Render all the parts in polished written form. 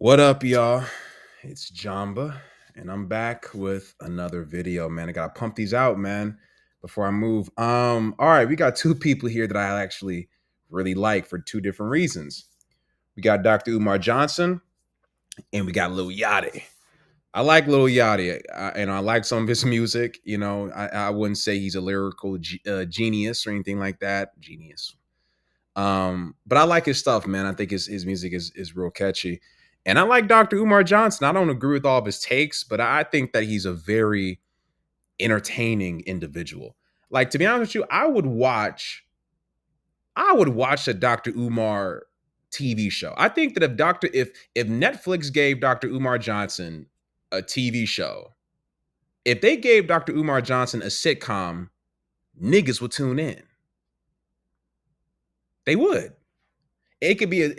What up, y'all? It's Jamba, and I'm back with another video, man. I gotta pump these out, man, before I move. All right, we got two people here that I actually really like for two different reasons. We got Dr. Umar Johnson, and we got Lil Yachty. I like Lil Yachty, and I like some of his music. I wouldn't say he's a lyrical genius or anything like that. Genius. But I like his stuff, man. I think his music is real catchy. And I like Dr. Umar Johnson. I don't agree with all of his takes, but I think that he's a very entertaining individual. Like, to be honest with you, I would watch a Dr. Umar TV show. I think that if Netflix gave Dr. Umar Johnson a TV show, if they gave Dr. Umar Johnson a sitcom, niggas would tune in. They would. It could be a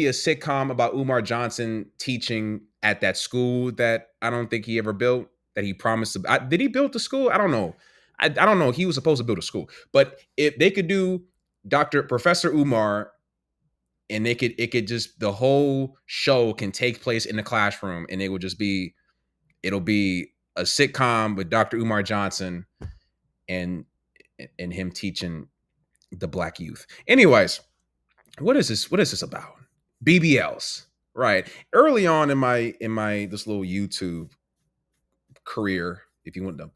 sitcom about Umar Johnson teaching at that school that I don't think he ever built. That he promised to. Did he build the school? I don't know. I don't know. He was supposed to build a school, but if they could do Doctor Professor Umar, and it could just the whole show can take place in the classroom, and it'll be a sitcom with Doctor Umar Johnson and him teaching the black youth. Anyways, what is this about? BBLs. Right. Early on in my this little YouTube career, if you want to,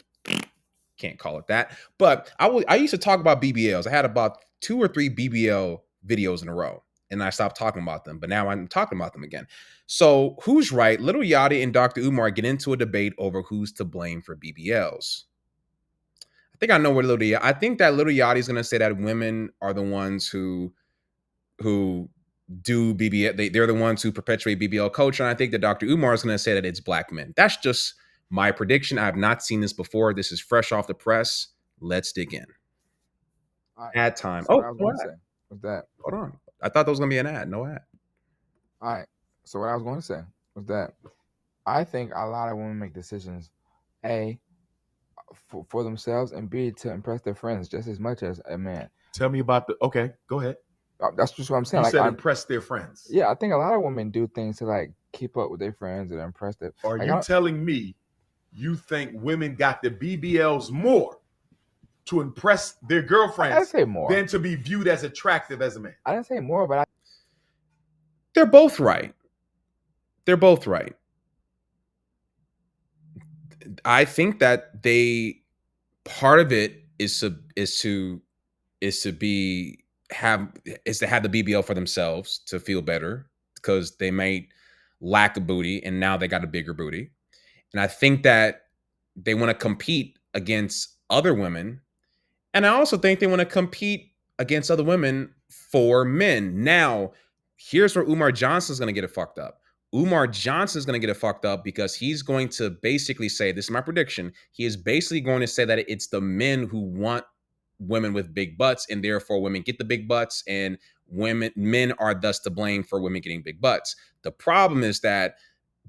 can't call it that, but I used to talk about BBLs. I had about 2 or 3 BBL videos in a row, and I stopped talking about them, but now I'm talking about them again. So who's right? Little Yachty and Dr. Umar get into a debate over who's to blame for BBLs. I think I know where Little Yachty. I think that Little Yachty is going to say that women are the ones who do BBL. They're the ones who perpetuate BBL culture. And I think that Dr. Umar is going to say that it's black men. That's just my prediction. I have not seen this before. This is fresh off the press. Let's dig in. All right. Ad time. So what Oh, I was no going to ad. say was that. Hold on. I thought there was going to be an ad. No ad. All right. So what I was going to say was that I think a lot of women make decisions, A, for themselves, and B, to impress their friends just as much as a man. Tell me about the. Okay, go ahead. That's just what I'm saying. You Like, said impress their friends. yeah, I think a lot of women do things to like keep up with their friends and impress them. Are Like, you telling me you think women got the BBLs more to impress their I didn't girlfriends say more. than to be viewed as attractive as a man? I didn't say more, but They're both right. They're both right. I think that part of it is to have the BBL for themselves to feel better because they might lack a booty and now they got a bigger booty. And I think that they want to compete against other women. And I also think they want to compete against other women for men. Now, here's where Umar Johnson's going to get it fucked up. Umar Johnson's going to get it fucked up because he's going to basically say, this is my prediction. He is basically going to say that it's the men who want women with big butts, and therefore women get the big butts, and men are thus to blame for women getting big butts. The problem is that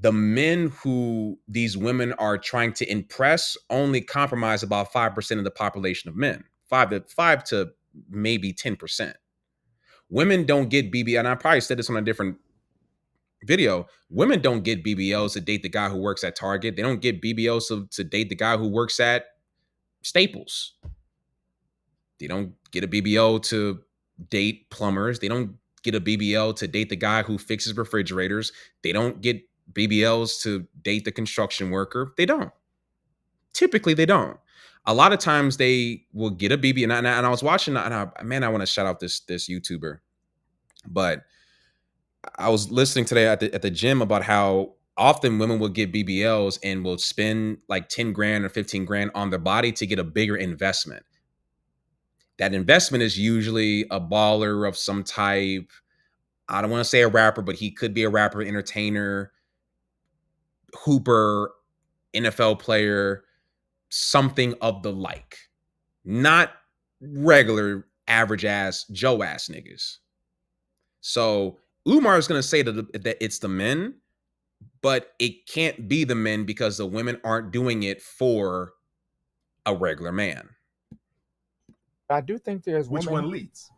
the men who these women are trying to impress only compromise about 5% of the population of men. 5 to maybe 10%. Women don't get BBL, and I probably said this on a different video. Women don't get BBLs to date the guy who works at Target. They don't get BBLs to date the guy who works at Staples. They don't get a BBL to date plumbers. They don't get a BBL to date the guy who fixes refrigerators. They don't get BBLs to date the construction worker. They don't. Typically, they don't. A lot of times they will get a BBL. And I was watching, and I want to shout out this YouTuber, but I was listening today at the gym about how often women will get BBLs and will spend like 10 grand or 15 grand on their body to get a bigger investment. That investment is usually a baller of some type. I don't want to say a rapper, but he could be a rapper, entertainer, hooper, NFL player, something of the like. Not regular average ass Joe ass niggas. So Umar is going to say that it's the men, but it can't be the men because the women aren't doing it for a regular man. I do think there's Which women. one leads?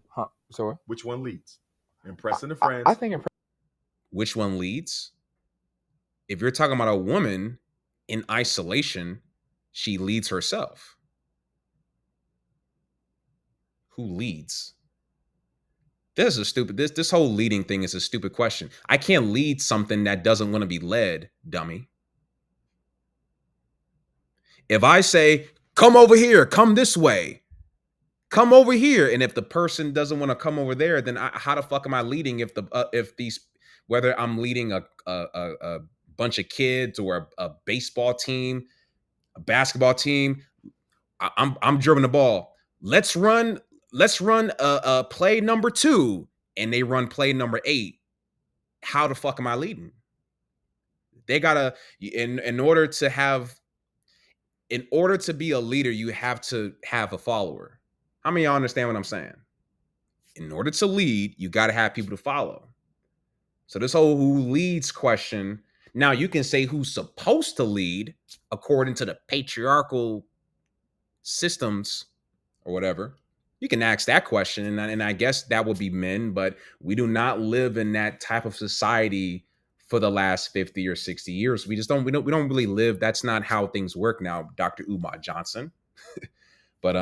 Huh? Sorry. Which one leads? Impressing the friends. I think which one leads? If you're talking about a woman in isolation, she leads herself. Who leads? This is a stupid. This whole leading thing is a stupid question. I can't lead something that doesn't want to be led, dummy. If I say, "Come over here, come this way, come over here," and if the person doesn't want to come over there, then how the fuck am I leading? If these, whether I'm leading a bunch of kids or a baseball team, a basketball team, I'm dribbling the ball. Let's run a play number 2, and they run play number 8. How the fuck am I leading? They gotta in order to be a leader, you have to have a follower. How many of y'all understand what I'm saying? In order to lead, you got to have people to follow. So this whole who leads question, now you can say who's supposed to lead according to the patriarchal systems or whatever. You can ask that question, and I guess that would be men, but we do not live in that type of society for the last 50 or 60 years. We don't really live. That's not how things work now, Dr. Umar Johnson. But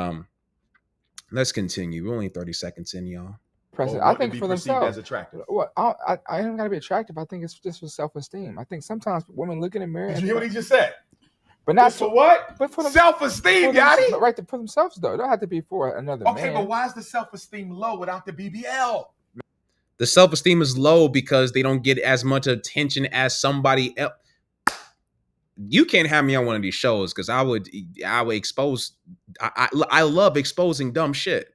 let's continue. We're only 30 seconds in, y'all. President, I think be for perceived themselves as attractive. Well, I ain't gotta be attractive. I think it's just for self-esteem. I think sometimes women look in the mirror. Did you hear what he just said? But not Just for what? But for self-esteem, Yachty. Right, to put themselves though. It don't have to be for another man. Okay, but why is the self-esteem low without the BBL? The self-esteem is low because they don't get as much attention as somebody else. You can't have me on one of these shows because I would expose. I love exposing dumb shit.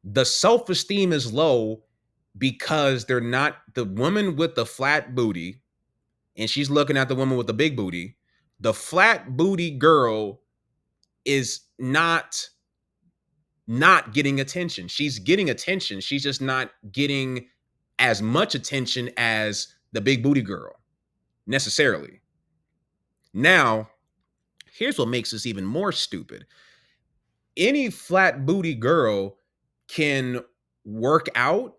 The self-esteem is low because they're not the woman with the flat booty, and she's looking at the woman with the big booty. The flat booty girl is not getting attention. She's getting attention. She's just not getting as much attention as the big booty girl necessarily. Now, here's what makes this even more stupid. Any flat booty girl can work out,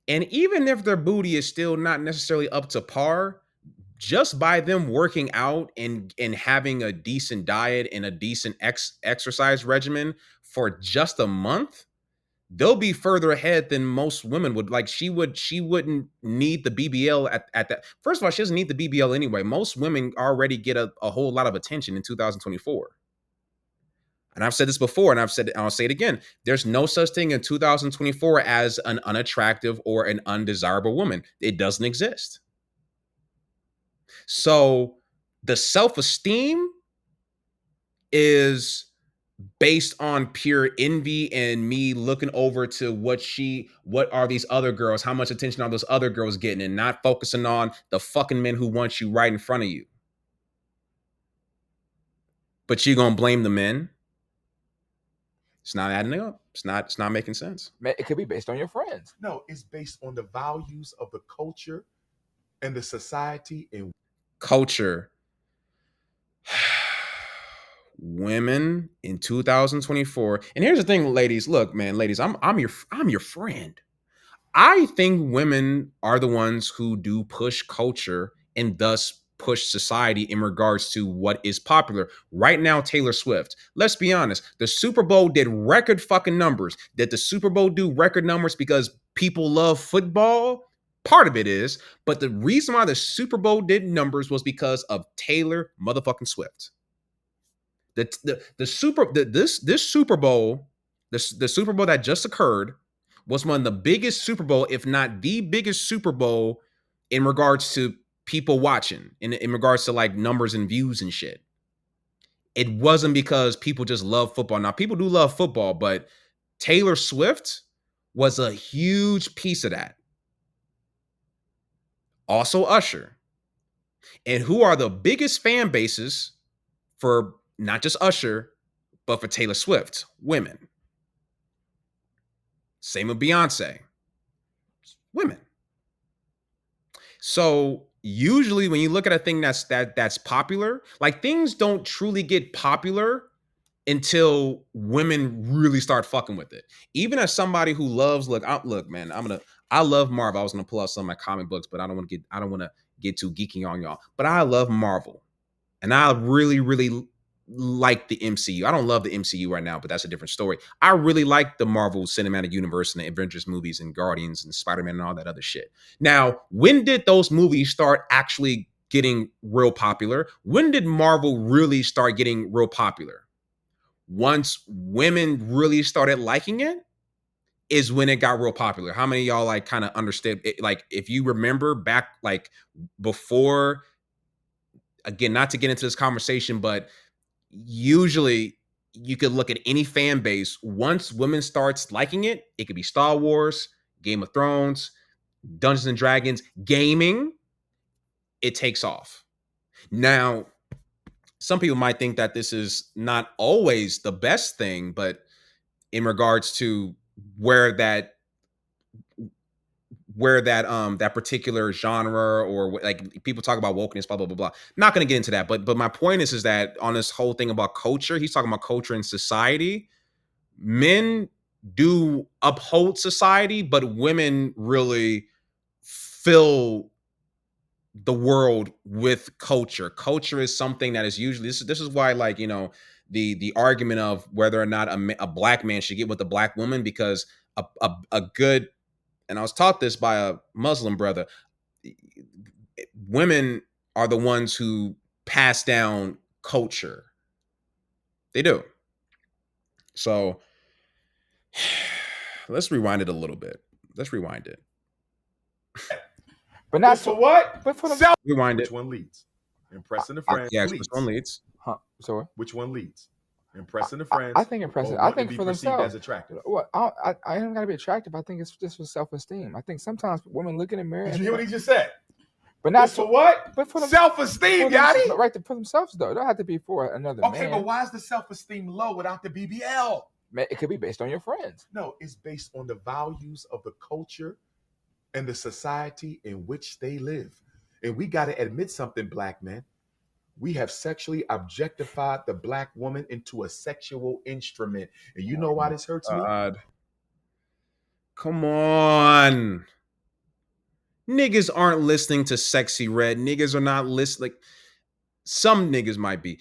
and even if their booty is still not necessarily up to par, just by them working out and having a decent diet and a decent exercise regimen for just a month, they'll be further ahead than most women would. Like she wouldn't need the BBL at that. First of all, she doesn't need the BBL anyway. Most women already get a whole lot of attention in 2024. And I've said this before, and I'll say it again. There's no such thing in 2024 as an unattractive or an undesirable woman. It doesn't exist. So the self-esteem is based on pure envy and me looking over to what are these other girls, how much attention are those other girls getting, and not focusing on the fucking men who want you right in front of you. But you gonna blame the men? It's not adding up. It's not making sense. It could be based on your friends. No, it's based on the values of the culture and the society and culture. Women in 2024. And here's the thing, ladies. Look, man, ladies, I'm your friend. I think women are the ones who do push culture and thus push society in regards to what is popular. Right now, Taylor Swift. Let's be honest. The Super Bowl did record fucking numbers. Did the Super Bowl do record numbers because people love football? Part of it is, but the reason why the Super Bowl did numbers was because of Taylor motherfucking Swift. This Super Bowl, the Super Bowl that just occurred was one of the biggest Super Bowl, if not the biggest Super Bowl in regards to people watching, in regards to like numbers and views and shit. It wasn't because people just love football. Now, people do love football, but Taylor Swift was a huge piece of that. Also Usher. And who are the biggest fan bases for not just Usher, but for Taylor Swift? Women. Same with Beyonce. Women. So usually when you look at a thing that's popular, like things don't truly get popular until women really start fucking with it. Even as somebody who loves, look, man, I'm I love Marvel. I was gonna pull out some of my comic books, but I don't want to get too geeky on y'all. But I love Marvel. And I really, really like the MCU. I don't love the MCU right now, but that's a different story. I really like the Marvel Cinematic Universe and the Avengers movies and Guardians and Spider-Man and all that other shit. Now, when did those movies start actually getting real popular? When did Marvel really start getting real popular? Once women really started liking it, is when it got real popular. How many of y'all like kind of understood it? Like, if you remember back, like before, again, not to get into this conversation, but usually you could look at any fan base. Once women starts liking it, it could be Star Wars, Game of Thrones, Dungeons and Dragons, gaming, it takes off. Now, some people might think that this is not always the best thing, but in regards to where that that particular genre, or like people talk about wokeness, blah blah blah blah. Not going to get into that, but my point is that on this whole thing about culture, he's talking about culture and society. Men do uphold society, but women really fill the world with culture. Culture is something that is usually this is why, like, you know, the argument of whether or not a black man should get with a black woman, because a good, and I was taught this by a Muslim brother, women are the ones who pass down culture. They do. So let's rewind it a little bit. Let's rewind it. But not for what? But for Self. Rewind Which it. one leads? Impressing the friends. Yes, leads. which one leads? Huh? Sorry. Which one leads? Impressing the friends. I think impressing. or I wanting think to be for perceived themselves. as attractive. What? I don't gotta be attractive. I think it's just for self-esteem. I think sometimes women look in the mirror. Did you hear what he just said? But not for what? But for self-esteem, Yachty. Right, for themselves though. It don't have to be for another man. Okay, but why is the self-esteem low without the BBL? It could be based on your friends. No, it's based on the values of the culture and the society in which they live. And we got to admit something, black men. We have sexually objectified the black woman into a sexual instrument. And you know why this hurts me? Come on. Niggas aren't listening to Sexy Red. Niggas are not listening. Like, some niggas might be.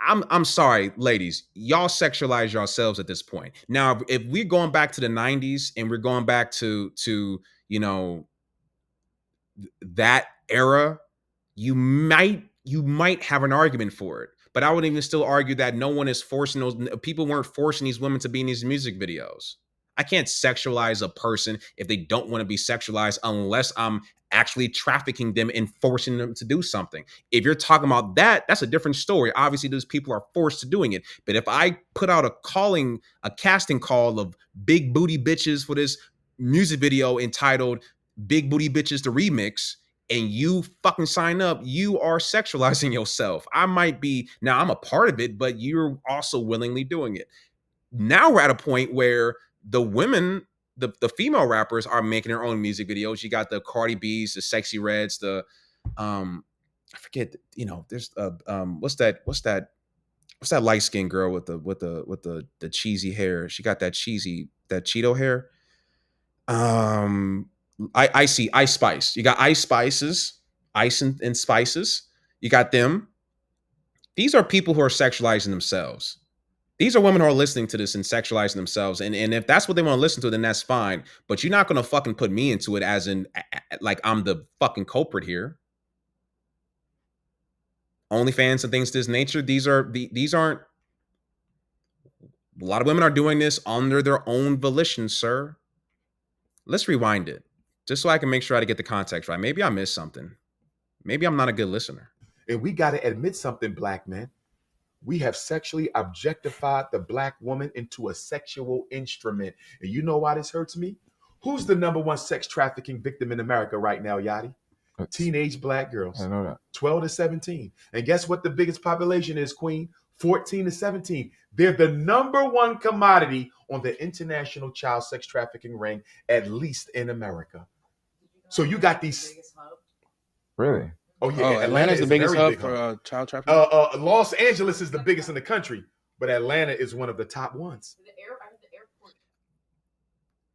I'm sorry, ladies. Y'all sexualize yourselves at this point. Now, if we're going back to the 90s and we're going back to you know, that era, you might have an argument for it. But I would even still argue that no one is forcing those people weren't forcing these women to be in these music videos. I can't sexualize a person if they don't want to be sexualized unless I'm actually trafficking them and forcing them to do something. If you're talking about that, that's a different story. Obviously, those people are forced to doing it. But if I put out a casting call of big booty bitches for this music video entitled Big Booty Bitches the Remix, and you fucking sign up, you are sexualizing yourself. I might be, now I'm a part of it, but you're also willingly doing it. Now we're at a point where the women, the female rappers are making their own music videos. You got the Cardi B's, the Sexy Reds, the I forget, you know, there's what's that light-skinned girl with the cheesy hair? She got that Cheeto hair. I see Ice Spice. You got Ice Spices, Ice and Spices. You got them. These are people who are sexualizing themselves. These are women who are listening to this and sexualizing themselves. And if that's what they want to listen to, then that's fine. But you're not going to fucking put me into it as in, like, I'm the fucking culprit here. OnlyFans and things of this nature, these aren't, a lot of women are doing this under their own volition, sir. Let's rewind it, just so I can make sure I get the context right. Maybe I missed something. Maybe I'm not a good listener. And we got to admit something, black men. We have sexually objectified the black woman into a sexual instrument. And you know why this hurts me? Who's the number one sex trafficking victim in America right now, Yachty? Teenage black girls. I know that. 12 to 17. And guess what the biggest population is, Queen? 14 to 17. They're the number one commodity on the international child sex trafficking ring, at least in America. So you got these. Really? Oh, yeah. Atlanta is the biggest hub for child trafficking? Los Angeles is the biggest in the country, but Atlanta is one of the top ones.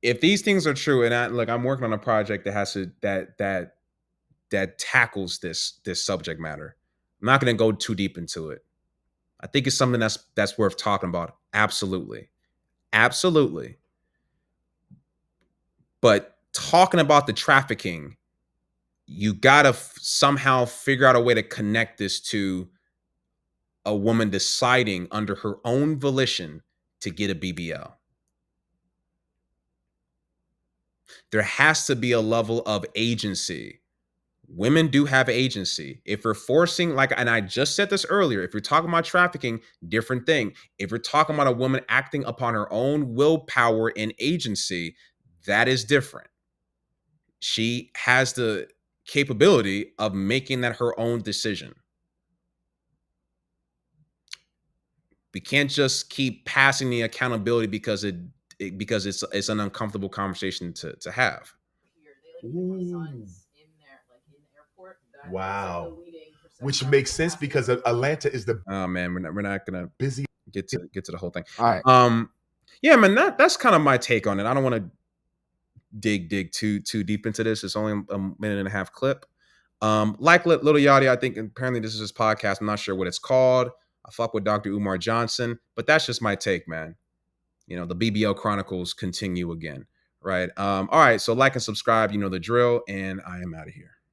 if these things are true, and I'm working on a project that has to that tackles this subject matter. I'm not going to go too deep into it. I think it's something that's worth talking about. Absolutely. Absolutely. But talking about the trafficking, you got to somehow figure out a way to connect this to a woman deciding under her own volition to get a BBL. There has to be a level of agency. Women do have agency. If we're forcing, like, and I just said this earlier, if you're talking about trafficking, different thing. If you're talking about a woman acting upon her own willpower and agency, that is different. She has the capability of making that her own decision. We can't just keep passing the accountability because because it's an uncomfortable conversation to have. Wow. Which makes sense because Atlanta is the Oh man, we're not gonna busy get to the whole thing. All right. Yeah, man, that's kind of my take on it. I don't want to dig too deep into this. It's only a minute and a half clip. Like Little Yachty, I think apparently this is his podcast. I'm not sure what it's called. I fuck with Dr. Umar Johnson, but that's just my take, man. You know, the BBL Chronicles continue again, right? All right, so like and subscribe, you know the drill, and I am out of here.